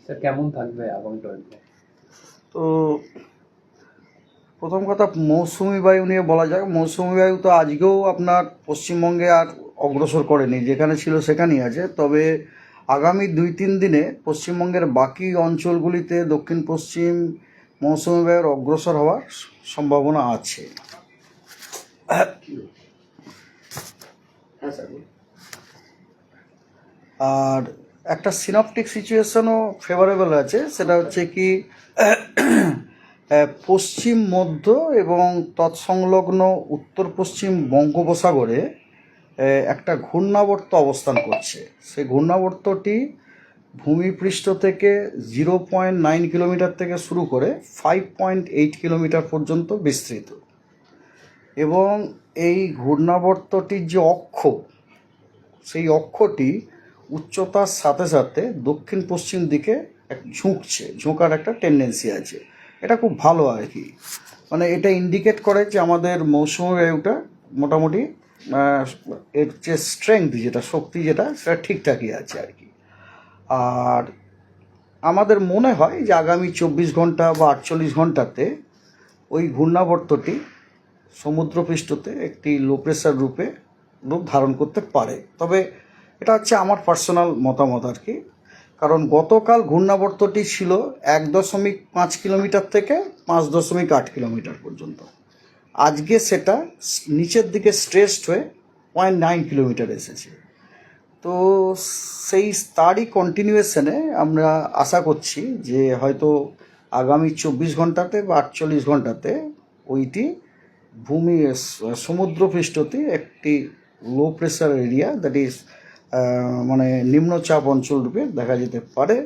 Sir কেমন থাকবে আগামী 12? তো প্রথম কথা মৌসুমি বায়ু নিয়ে বলা যাক। মৌসুমি বায়ু তো আজকেও আপনার পশ্চিমবঙ্গে আর অগ্রসর করেনি, যেখানে ছিল সেখানেই আছে। তবে আগামী 2-3 দিনে পশ্চিমবঙ্গের বাকি অঞ্চলগুলিতে দক্ষিণ পশ্চিম মৌসুমি বায়ুর অগ্রসর হওয়ার সম্ভাবনা আছে। আর একটা সিনপটিক সিচুয়েশনও ফেভারেবল আছে, সেটা হচ্ছে কি পশ্চিম মধ্য এবং তৎসংলগ্ন উত্তর পশ্চিম বঙ্গোপসাগরে একটা ঘূর্ণাবর্ত অবস্থান করছে। সেই ঘূর্ণাবর্তটি ভূমিপৃষ্ঠ থেকে 0.9 কিলোমিটার থেকে শুরু করে 5.8 কিলোমিটার পর্যন্ত বিস্তৃত। এবং এই ঘূর্ণাবর্তটির যে অক্ষ, সেই অক্ষটি উচ্চতার সাথে সাথে দক্ষিণ পশ্চিম দিকে ঝোঁকার একটা টেন্ডেন্সি আছে। এটা খুব ভালো আর কি, মানে এটা ইন্ডিকেট করে যে আমাদের মৌসুমি বায়ুটা মোটামুটি এর যে স্ট্রেংথ, যেটা শক্তি, যেটা সেটা ঠিকঠাকই আছে আর কি। আর আমাদের মনে হয় যে আগামী 24 ঘন্টা বা 48 ঘন্টাতে ওই ঘূর্ণাবর্তটি সমুদ্রপৃষ্ঠতে একটি লো প্রেশার রূপ ধারণ করতে পারে। তবে এটা হচ্ছে আমার পার্সোনাল মতামত আর কি, কারণ গতকাল ঘূর্ণাবর্তটি ছিল 1.5 কিলোমিটার থেকে 5.8 কিলোমিটার পর্যন্ত। আজকে সেটা নিচের দিকে স্ট্রেসড হয়ে 0.9 কিলোমিটার এসেছে। তো সেই তারই কন্টিনিউয়েশনে আমরা আশা করছি যে হয়তো আগামী 24 ঘন্টাতে বা 48 ঘন্টাতে ওইটি সমুদ্রপৃষ্ঠতে একটি low pressure area, that is মানে নিম্নচাপ অঞ্চল রূপে দেখা যেতে পারে।